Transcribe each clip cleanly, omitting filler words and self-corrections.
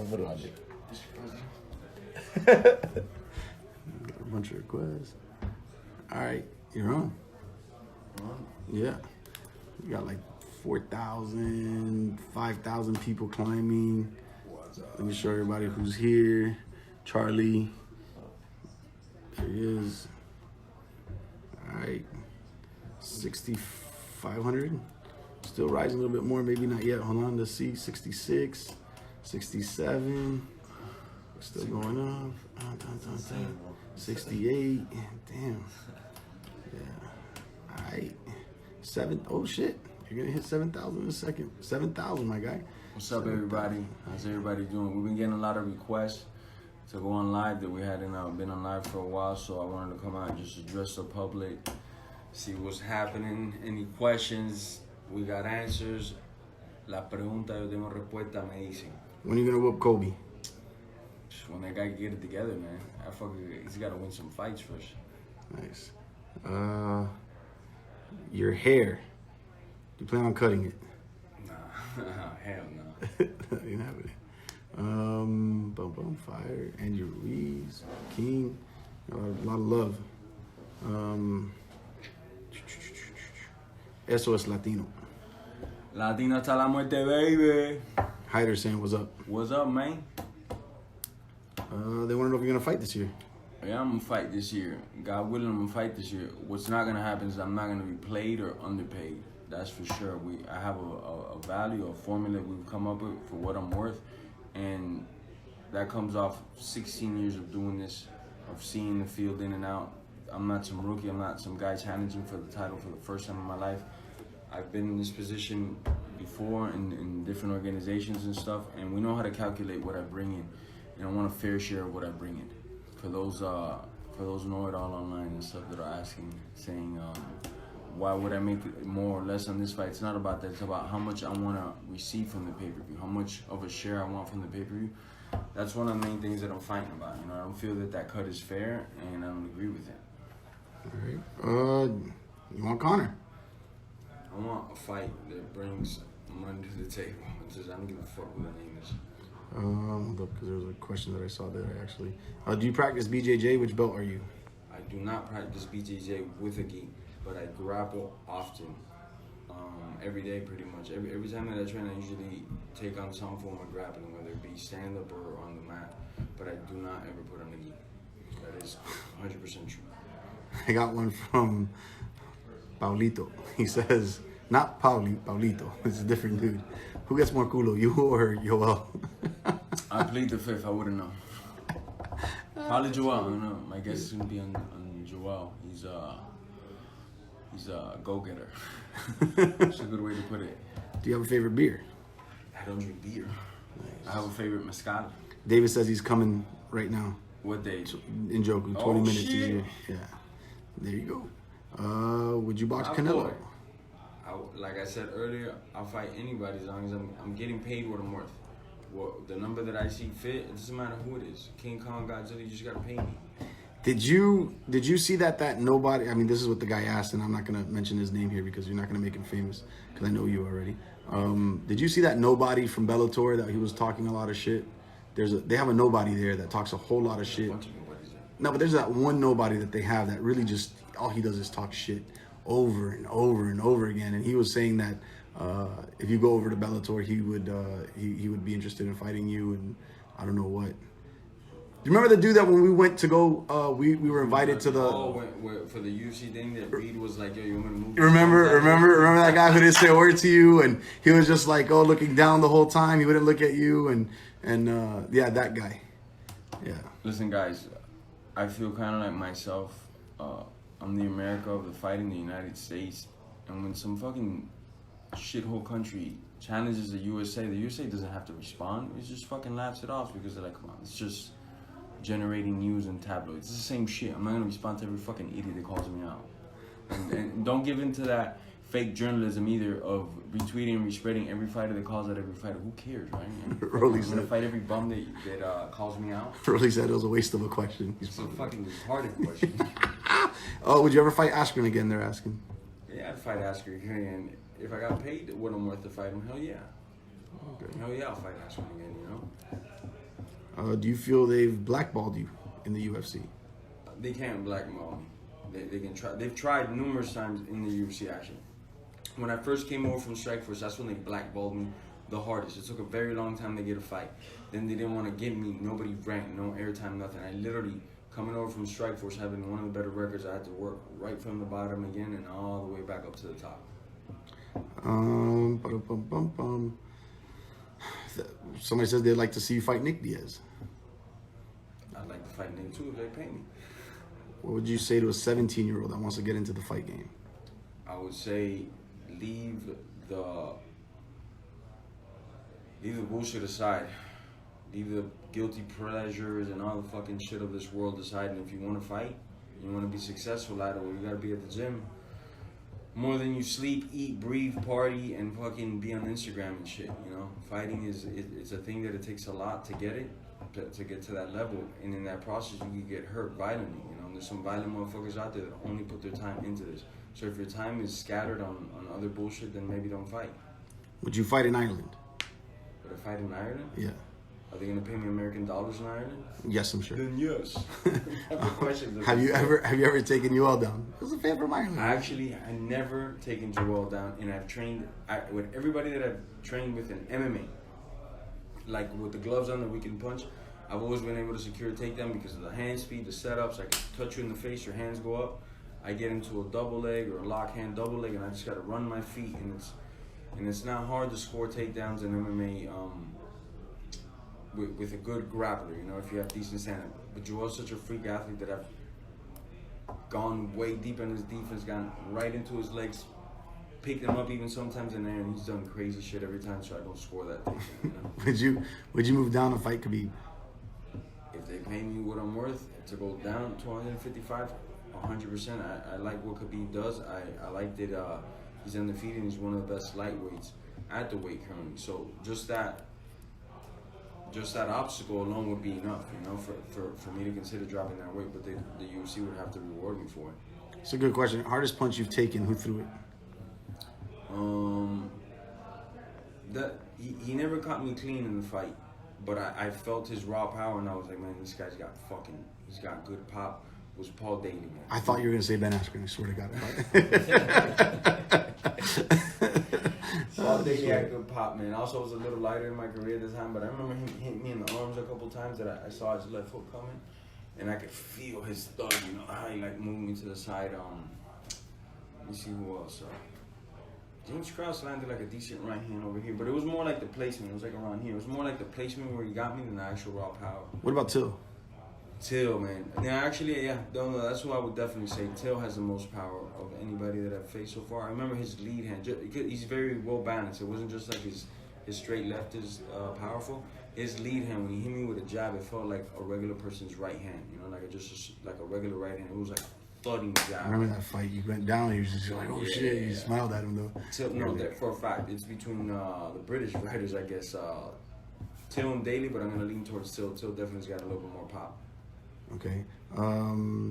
What do I do? Got a bunch of requests. All right, you're on. Yeah. We got like 4,000, 5,000 people climbing. Let me show everybody who's here. Charlie. There he is. All right. 6,500. Still rising a little bit more. Maybe not yet. Hold on. Let's see. 66. 67. Still going up. 68. Damn. Yeah. All right. Oh shit. You're gonna hit 7,000 in a second. 7,000, my guy. What's up, everybody? How's everybody doing? We've been getting a lot of requests to go on live that we hadn't been on live for a while, so I wanted to come out and just address the public, see what's happening. Any questions? We got answers. La pregunta yo tengo respuesta, me dicen. When are you gonna whoop Kobe? When that guy can get it together, man. He's got to win some fights first. Nice. Your hair. You plan on cutting it? Nah, hell no. That ain't happening. Boom, fire. Andrew Ruiz, King. A lot of love. Eso es Latino. Latino hasta la muerte, baby. Hyder saying, what's up? What's up, man? They want to know if you're going to fight this year. Yeah, I'm going to fight this year. God willing, I'm going to fight this year. What's not going to happen is I'm not going to be played or underpaid. That's for sure. I have a value, a formula we've come up with for what I'm worth. And that comes off 16 years of doing this, of seeing the field in and out. I'm not some rookie. I'm not some guy challenging for the title for the first time in my life. I've been in this position before in different organizations and stuff, and we know how to calculate what I bring in. And I want a fair share of what I bring in. For those know-it-all online and stuff that are asking, saying, why would I make more or less on this fight? It's not about that. It's about how much I want to receive from the pay-per-view, how much of a share I want from the pay-per-view. That's one of the main things that I'm fighting about. You know, I don't feel that cut is fair, and I don't agree with it. All right. You want Conor? I want a fight that brings money to the table. I don't give a fuck what the name is. Look, because there was a question that I saw there, actually. Do you practice BJJ? Which belt are you? I do not practice BJJ with a gi, but I grapple often. Every day, pretty much. Every time that I train, I usually take on some form of grappling, whether it be stand-up or on the mat. But I do not ever put on a gi. That is 100% true. I got one from Paulito. He says, not Paulito. It's a different dude. Who gets more culo, you or Yoel? I plead the fifth. I wouldn't know. Probably Joel. I don't know. My guess is gonna be on Joel. He's a go-getter. That's a good way to put it. Do you have a favorite beer? I don't drink beer. Nice. I have a favorite mezcal. David says he's coming right now. What day? In Joku, 20 minutes. Shit. Easier. Yeah. There you go. Would you box Canelo? Like I said earlier, I'll fight anybody as long as I'm getting paid what I'm worth. Well, the number that I see fit, it doesn't matter who it is. King Kong, Godzilla, you just gotta pay me. Did you see that nobody? I mean, this is what the guy asked, and I'm not gonna mention his name here because you're not gonna make him famous because I know you already. Did you see that nobody from Bellator that he was talking a lot of shit? They have a nobody there that talks a whole lot of shit. A bunch of nobodies there. No, but there's that one nobody that they have that really just all he does is talk shit over and over and over again. And he was saying that if you go over to Bellator, he would be interested in fighting you, and I don't know what. Do you remember the dude that when we went to go, we were invited to the... for the UFC thing that Reed was like, yo, you want to move? Remember that guy who didn't say a word to you, and he was just like, looking down the whole time. He wouldn't look at you, and yeah, that guy. Yeah. Listen, guys, I feel kind of like myself. I'm the America of the fight in the United States, and when some fucking shithole country challenges the USA doesn't have to respond. It just fucking laughs it off because they're like, come on, it's just generating news and tabloids. It's the same shit. I'm not gonna respond to every fucking idiot that calls me out. And don't give in to that fake journalism either of retweeting and respreading every fighter that calls out every fighter. Who cares, right? I'm gonna fight every bum that calls me out. Rolly said it was a waste of a question. It's a fucking retarded question. Oh, would you ever fight Askren again? They're asking. Yeah, I'd fight Askren again. if I got paid what I'm worth to fight him, hell yeah. Okay. Hell yeah, I'll fight Askren again, you know? Do you feel they've blackballed you in the UFC? They can't blackball me. They can try. They've tried numerous times in the UFC action. When I first came over from Strikeforce, that's when they blackballed me the hardest. It took a very long time to get a fight. Then they didn't want to give me, nobody ranked, no airtime, nothing. I literally, coming over from Strikeforce, having one of the better records, I had to work right from the bottom again and all the way back up to the top. Somebody says they'd like to see you fight Nick Diaz. I'd like to fight Nick too if they pay me. What would you say to a 17-year-old that wants to get into the fight game? I would say leave the bullshit aside. Leave the guilty pleasures and all the fucking shit of this world aside. And if you want to fight, you want to be successful at it, well, you got to be at the gym more than you sleep, eat, breathe, party, and fucking be on Instagram and shit, you know? Fighting it's a thing that it takes a lot to get it, to get to that level. And in that process, you can get hurt violently, you know? And there's some violent motherfuckers out there that only put their time into this. So if your time is scattered on other bullshit, then maybe don't fight. Would you fight in Ireland? Would I fight in Ireland? Yeah. Are they gonna pay me American dollars in Ireland? Yes, I'm sure. Then yes. Have you ever taken Joel down? It was a fan from Ireland. I never taken Joel down, and I've trained with everybody that I've trained with in MMA. Like with the gloves on that we can punch, I've always been able to secure a takedown because of the hand speed, the setups. I can touch you in the face, your hands go up. I get into a double leg or a lock hand double leg, and I just gotta run my feet, and it's not hard to score takedowns in MMA. With a good grappler, you know, if you have decent stand-up. But Joel's such a freak athlete that I've gone way deep in his defense, gone right into his legs, picked him up even sometimes in there, and he's done crazy shit every time, so I don't score that takedown, you know? Would you move down to fight Khabib? If they pay me what I'm worth to go down to 155, 100%. I like what Khabib does. I like that he's undefeated and he's one of the best lightweights at the weight currently. So just that obstacle alone would be enough, you know, for me to consider dropping that weight, but the UFC would have to reward me for it. It's a good question. Hardest punch you've taken, who threw it? He never caught me clean in the fight, but I felt his raw power and I was like, man, this guy's got he's got good pop. Was Paul Daly, man. I thought you were going to say Ben Askren, I swear to God. Paul Daly had good pop, man. Also, I was a little lighter in my career this time, but I remember him hitting me in the arms a couple times that I saw his left hook coming, and I could feel his thud, you know, how he like moved me to the side. Let me see who else. James Krause landed like a decent right hand over here, but it was more like the placement. It was like around here. It was more like the placement where he got me than the actual raw power. What about Till? Till, man. Now, actually, yeah, that's who I would definitely say. Till has the most power of anybody that I've faced so far. I remember his lead hand. He's very well balanced. It wasn't just like his straight left is powerful. His lead hand, when he hit me with a jab, it felt like a regular person's right hand. You know, like like a regular right hand. It was like thudding jab. I remember that fight. You went down. He was just like, oh shit. You smiled at him though. Till, no, that for a fact. It's between the British fighters, I guess. Till and Daly, but I'm gonna lean towards Till. Till definitely's got a little bit more pop. Okay.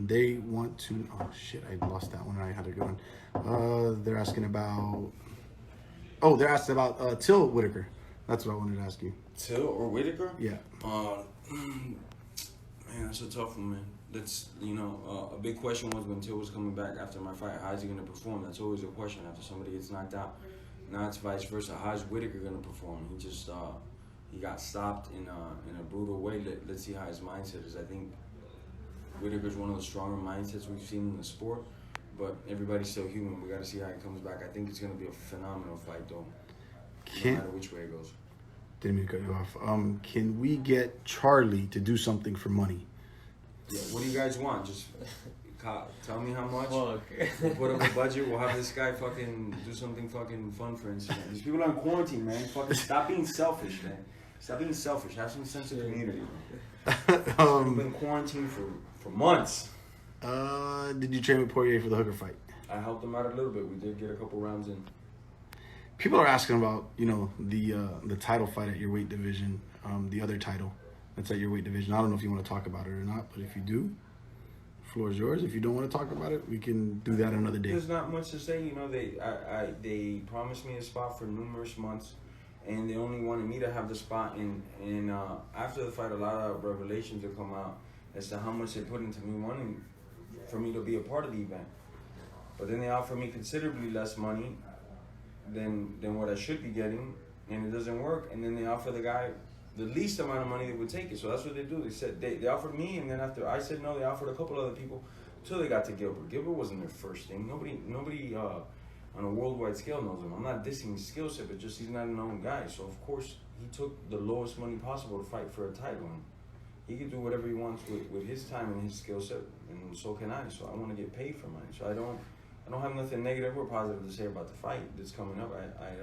They want to. Oh shit! I lost that one. I had a good one. They're asking about. Oh, they're asking about Till Whitaker. That's what I wanted to ask you. Till or Whitaker? Yeah. Man, that's a tough one, man. That's a big question was when Till was coming back after my fight. How's he gonna perform? That's always a question after somebody gets knocked out. Now it's vice versa. How's Whitaker gonna perform? He just he got stopped in a brutal way. Let's see how his mindset is. I think Whitaker's one of the stronger mindsets we've seen in the sport, but everybody's still human. We got to see how he comes back. I think it's going to be a phenomenal fight, though, no matter which way it goes. Didn't mean to cut you off. Can we get Charlie to do something for money? Yeah, what do you guys want? Just tell me how much. We'll put up a budget. We'll have this guy fucking do something fucking fun for Instagram. These people are in quarantine, man. Fucking stop being selfish, man. Stop being selfish. Have some sense of community. We've been quarantined for months. Did you train with Poirier for the Hooker fight? I helped him out a little bit. We did get a couple rounds in. People are asking about, the title fight at your weight division, the other title that's at your weight division. I don't know if you want to talk about it or not, but if you do, Floor is yours. If you don't want to talk about it, we can do that another day. There's not much to say. You know, they promised me a spot for numerous months, and they only wanted me to have the spot. And after the fight, a lot of revelations will come out as to how much they put into me wanting for me to be a part of the event. But then they offer me considerably less money than what I should be getting, and it doesn't work. And then they offer the guy the least amount of money that would take it. So that's what they do. They said they offered me, and then after I said no, they offered a couple other people until they got to Gilbert. Gilbert wasn't their first thing. Nobody on a worldwide scale knows him. I'm not dissing his skill set, but just he's not a known guy. So of course he took the lowest money possible to fight for a title. And he can do whatever he wants with his time and his skill set, and so can I. So I want to get paid for mine. So I don't have nothing negative or positive to say about the fight that's coming up. I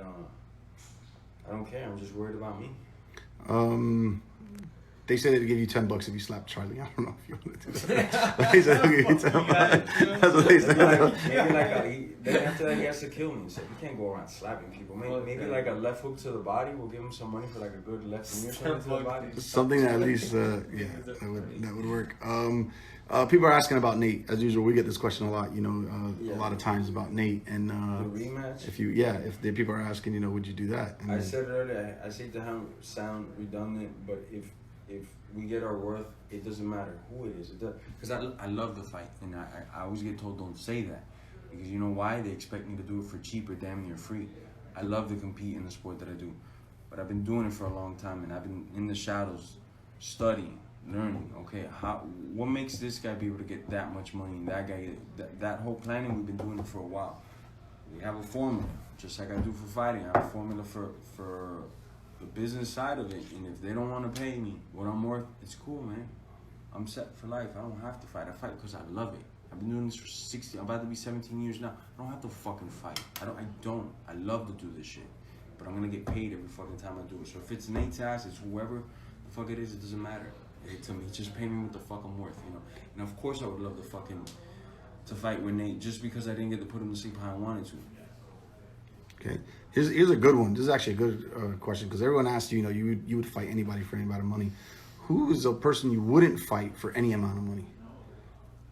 don't care. I'm just worried about me. They said they'd give you $10 if you slap Charlie. I don't know if you want to do that. They said they'll give you $10. That's what they said. Then after that, he has to kill me. So he can't go around slapping people. Maybe like a left hook to the body. We'll give him some money for like a good left knee or something to the body. Something that at least, that would work. People are asking about Nate. As usual, we get this question a lot. You know, a lot of times about Nate and the rematch. If the people are asking, you know, would you do that? And I said it earlier. I say to sound redundant, but if we get our worth, it doesn't matter who it is. Because I love the fight, and I always get told don't say that, because you know why? They expect me to do it for cheap or damn near free. I love to compete in the sport that I do, but I've been doing it for a long time, and I've been in the shadows studying, learning. Okay, what makes this guy be able to get that much money, and that guy that whole planning? We've been doing it for a while. We have a formula, just like I do for fighting. I have a formula for the business side of it, and if they don't want to pay me what I'm worth, it's cool, man. I'm set for life. I don't have to fight. I fight because I love it. I've been doing this for 60. I'm about to be 17 years now. I don't have to fucking fight. I love to do this shit, but I'm gonna get paid every fucking time I do it. So if it's Nate's ass, it's whoever the fuck it is, it doesn't matter. To me, just pay me what the fuck I'm worth, you know. And of course, I would love to fight with Nate, just because I didn't get to put him to sleep how I wanted to. Okay, here's a good one. This is actually a good question, because everyone asked you, you would fight anybody for any amount of money. Who is a person you wouldn't fight for any amount of money?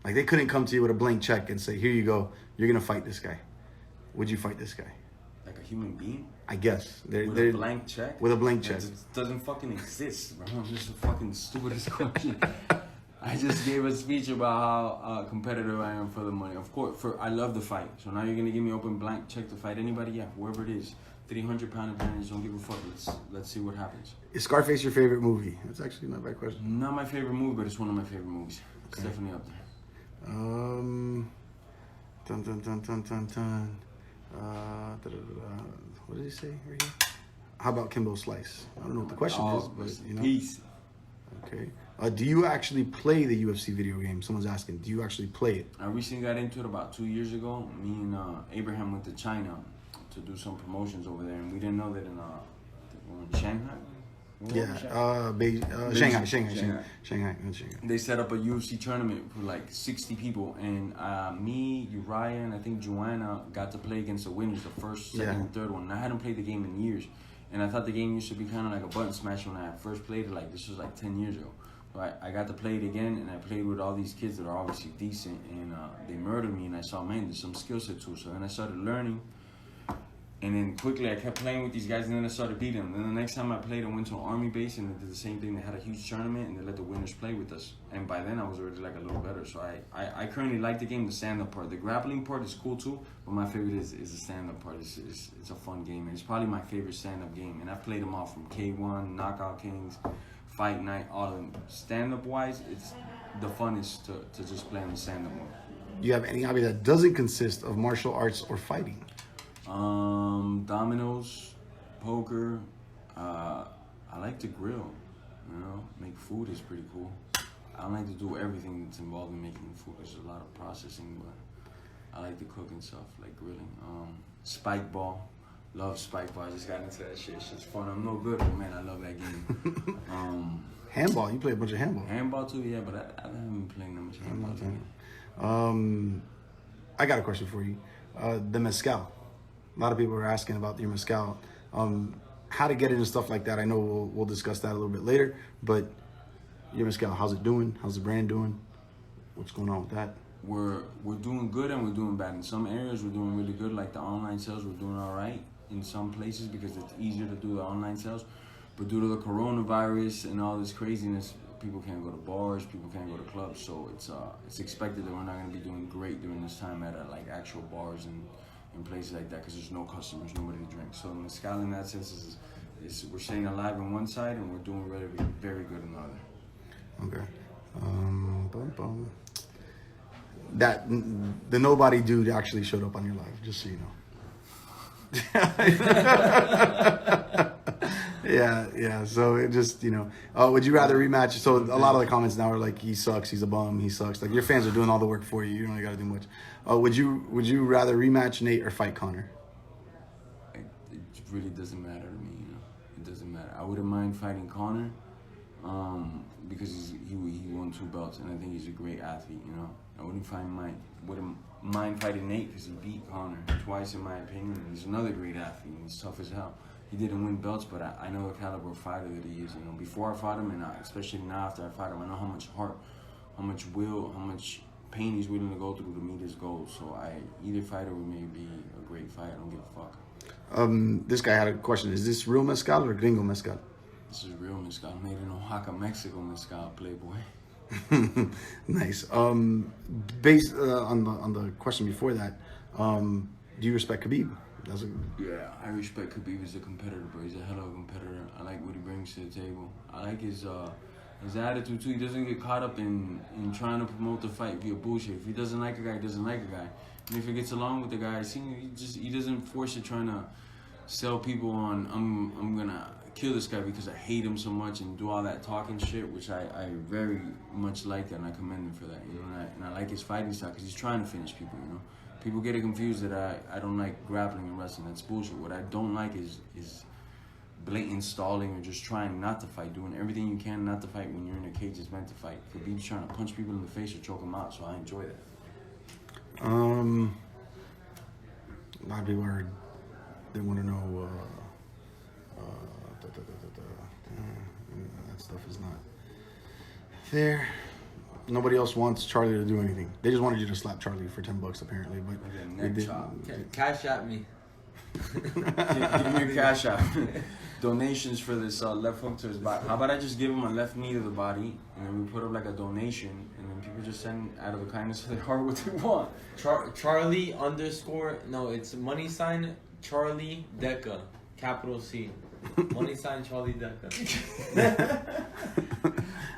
Like, they couldn't come to you with a blank check and say, here you go, you're gonna fight this guy. Would you fight this guy? Like a human being? I guess. With a blank check? With a blank check. It doesn't fucking exist, bro. It's just the fucking stupidest question. I just gave a speech about how competitive I am for the money. Of course, I love the fight. So now you're gonna give me open blank check to fight anybody? Yeah, whoever it is. 300-pound advantage. Don't give a fuck. Let's see what happens. Is Scarface your favorite movie? That's actually not a bad question. Not my favorite movie, but it's one of my favorite movies. It's definitely up there. What did he say right here? How about Kimbo Slice? I don't know what the question is, but you know. Peace. Okay. Do you actually play the UFC video game? Someone's asking. Do you actually play it? I recently got into it about 2 years ago. Me and Abraham went to China to do some promotions over there, and we didn't know that in Shanghai. Shanghai. They set up a UFC tournament for like 60 people, and me, Uriah, and I think Joanna got to play against the winners, the first, second, and third one. And I hadn't played the game in years, and I thought the game used to be kind of like a button smash when I first played it. Like, this was like 10 years ago. So I got to play it again, and I played with all these kids that are obviously decent, and they murdered me, and I saw, man, there's some skill set to it. So then I started learning. And then quickly I kept playing with these guys, and then I started beating them. Then the next time I played, I went to an army base, and they did the same thing. They had a huge tournament, and they let the winners play with us. And by then I was already like a little better. So I currently like the game, the stand-up part. The grappling part is cool too, but my favorite is the stand-up part. It's a fun game, and it's probably my favorite stand-up game. And I've played them all, from K1, Knockout Kings, Fight Night, all of them. Stand-up wise, it's the funnest to just play on the stand-up mode. Do you have any hobby that doesn't consist of martial arts or fighting? Dominoes, poker. I like to grill, make food is pretty cool. I don't like to do everything that's involved in making food. There's a lot of processing, but I like to cook and stuff, like grilling. Spike ball, love spike ball. I just got into that shit. It's fun. I'm no good, but man, I love that game. Handball, you play a bunch of handball. Handball too, yeah, but I haven't been playing that much handball. I got a question for you. The mezcal. A lot of people are asking about your mezcal. How to get it and stuff like that. I know we'll discuss that a little bit later, but your mezcal, how's it doing? How's the brand doing? What's going on with that? We're doing good and we're doing bad. In some areas, we're doing really good. Like the online sales, we're doing all right in some places because it's easier to do the online sales. But due to the coronavirus and all this craziness, people can't go to bars, people can't go to clubs. So it's expected that we're not going to be doing great during this time at like actual bars and places like that because there's no customers, nobody to drink. So mezcal in that sense is we're staying alive on one side and we're doing very, very good on the other. Okay. That the nobody dude actually showed up on your life, just so you know. Yeah. So it just, would you rather rematch? So a lot of the comments now are like, he sucks, he's a bum, he sucks. Like your fans are doing all the work for you. You don't really got to do much. Would you rather rematch Nate or fight Conor? It really doesn't matter to me. It doesn't matter. I wouldn't mind fighting Conor, because he won 2 belts and I think he's a great athlete. I wouldn't mind fighting Nate because he beat Conor twice in my opinion. And he's another great athlete. And he's tough as hell. He didn't win belts, but I know the caliber of fighter that he is. Before I fought him, and especially now after I fought him, I know how much heart, how much will, how much pain he's willing to go through to meet his goals. So either fighter would maybe be a great fight. I don't give a fuck. This guy had a question. Is this real mezcal or gringo mezcal? This is real mezcal, made in Oaxaca, Mexico mezcal, playboy. Nice. Based on the question before that, do you respect Khabib? Yeah, I respect Khabib as a competitor, bro. He's a hell of a competitor. I like what he brings to the table. I like his attitude too. He doesn't get caught up in trying to promote the fight via bullshit. If he doesn't like a guy, he doesn't like a guy. And if he gets along with the guy, he doesn't force it trying to sell people on I'm gonna kill this guy because I hate him so much and do all that talking shit, which I very much like that and I commend him for that, and I like his fighting style because he's trying to finish people, People get it confused that I don't like grappling and wrestling. That's bullshit. What I don't like is blatant stalling or just trying not to fight, doing everything you can not to fight when you're in a cage that's meant to fight. Khabib's trying to punch people in the face or choke them out, so I enjoy that. A lot of people they want to know that stuff is not there. Nobody else wants Charlie to do anything. They just wanted you to slap Charlie for $10 apparently, but they didn't. Cash at me. Give me your cash out. Donations for this left hook to his body. How about I just give him a left knee to the body, and then we put up like a donation, and then people just send out of the kindness of their heart what they want. Charlie _ no, it's money sign Charlie Deca, capital C. Money sign Charlie Deca.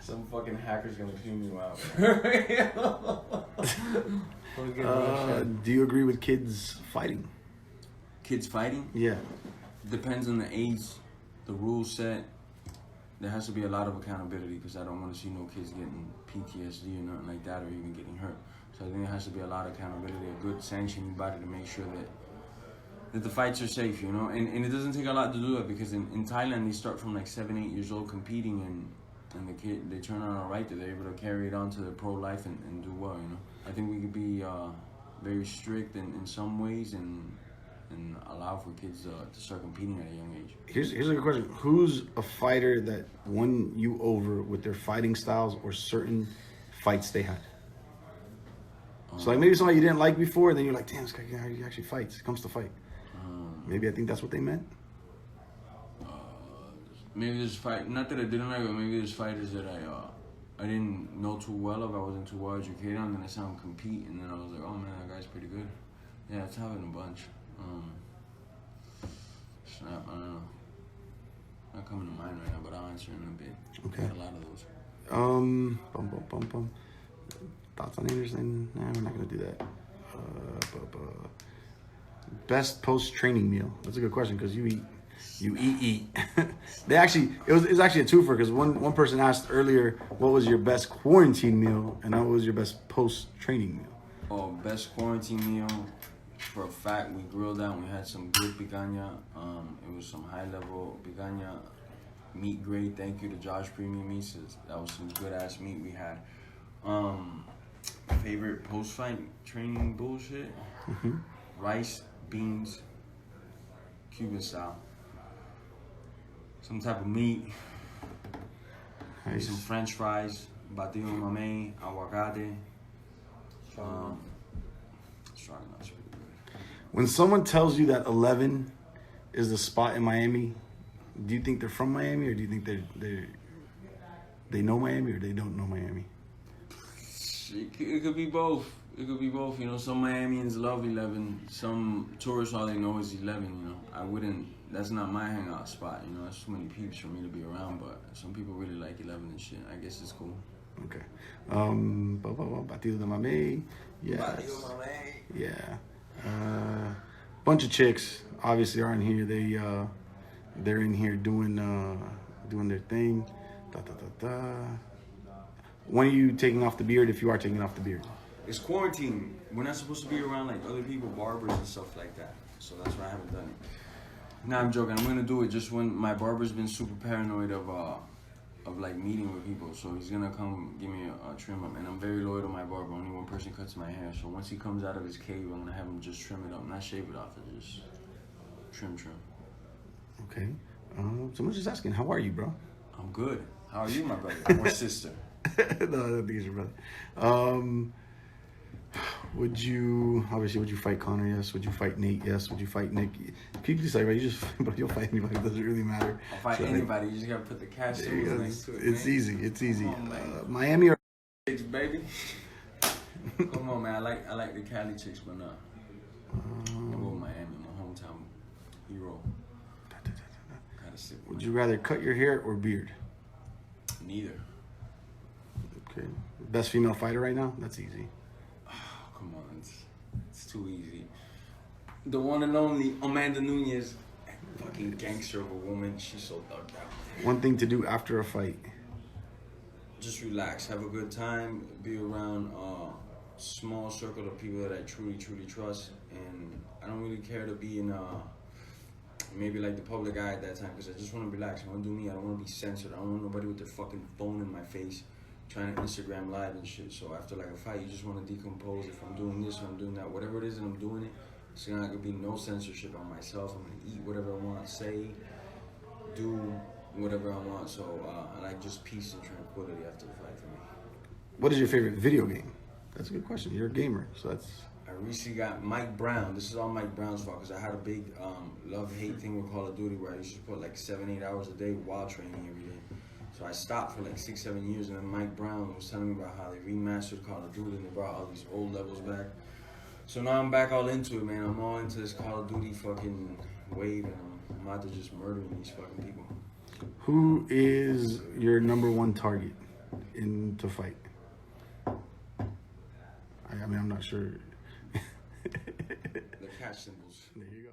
Some fucking hacker's gonna clean you out. Do you agree with kids fighting? Kids fighting? Yeah. Depends on the age, the rules set. There has to be a lot of accountability because I don't want to see no kids getting PTSD or nothing like that or even getting hurt. So I think there has to be a lot of accountability, a good sanctioning body to make sure that the fights are safe, And it doesn't take a lot to do that because in Thailand they start from like 7, 8 years old competing and the kid, they turn out all right. They're able to carry it on to their pro life and do well, I think we could be very strict in some ways and allow for kids to start competing at a young age. Here's a good question. Who's a fighter that won you over with their fighting styles or certain fights they had? So like maybe somebody you didn't like before, then you're like, damn, this guy he actually fights. Comes to fight. Maybe I think that's what they meant. Maybe there's not that I didn't like, but maybe there's fighters that I didn't know too well of. I wasn't too well educated on. Then I saw him compete, and then I was like, oh man, that guy's pretty good. Yeah, it's happened a bunch. Snap, I don't know. Not coming to mind right now, but I'll answer in a bit. Okay. Got a lot of those. Thoughts on Anderson? Nah, we're not gonna do that. Best post-training meal. That's a good question because you eat. It was actually a twofer because one person asked earlier what was your best quarantine meal and what was your best post-training meal. Oh, best quarantine meal. For a fact, we grilled out. We had some good picanha. It was some high-level picanha, meat grade. Thank you to Josh Premium Meats. That was some good-ass meat we had. Favorite post-fight training bullshit? Rice, beans, Cuban style. Some type of meat. Nice. Some French fries, batido de mamey, aguacate. Strong enough. When someone tells you that 11 is the spot in Miami, do you think they're from Miami, or do you think they know Miami, or they don't know Miami? It could be both. It could be both. You know, some Miamians love 11. Some tourists, all they know is 11. You know, I wouldn't. That's not my hangout spot. You know, that's too many peeps for me to be around. But some people really like 11 and shit. I guess it's cool. Okay. Batido de Mame. Yes. Batido de Mame. Yeah. Bunch of chicks obviously are in here. They're in here doing their thing. When are you taking off the beard, if you are taking off the beard? It's quarantine. We're not supposed to be around like other people, barbers and stuff like that. So that's why I haven't done it. Nah, I'm joking. I'm gonna do it just when my barber's been super paranoid of like meeting with people. So he's gonna come give me a trim up, and I'm very loyal to my barber. Only one person cuts my hair. So once he comes out of his cave, I'm gonna have him just trim it up, not shave it off, just trim. Okay. Someone's just asking, how are you, bro? I'm good. How are you, my brother? Or sister? No, I don't think it's your brother. Would you fight Conor? Yes. Would you fight Nate? Yes. Would you fight Nick? People decide, right? You'll fight anybody. It doesn't really matter. I'll fight anybody. You just gotta put the cash next to it. It's man. easy. It's easy. On, Miami or chicks, baby. Come on, man. I like the Cali chicks, but not. Miami, my hometown hero. Would you rather cut your hair or beard? Neither. Okay. Best female fighter right now? That's easy. Oh, come on, it's too easy. The one and only Amanda Nunes, fucking gangster of a woman. She's so thugged out. One thing to do after a fight? Just relax, have a good time, be around a small circle of people that I truly trust, and I don't really care to be in maybe like the public eye at that time, because I just want to relax. I want to do me. I don't want to be censored. I don't want nobody with their fucking phone in my face trying to Instagram live and shit. So after like a fight, you just want to decompose. If I'm doing this or I'm doing that, whatever it is, and I'm doing it, it's not gonna be no censorship on myself. I'm gonna eat whatever I want, say, do whatever I want. So I like just peace and tranquility after the fight for me. What is your favorite video game? That's a good question. You're a gamer, so that's... I recently got Mike Brown. This is all Mike Brown's fault, because I had a big love-hate thing with Call of Duty where I used to put like 7-8 hours a day while training every day. So I stopped for like 6-7 years, and then Mike Brown was telling me about how they remastered Call of Duty and they brought all these old levels back. So now I'm back all into it, man. I'm all into this Call of Duty fucking wave, and I'm out to just murdering these fucking people. Who is your #1 target to fight? I mean, I'm not sure. The catch symbols. There you go.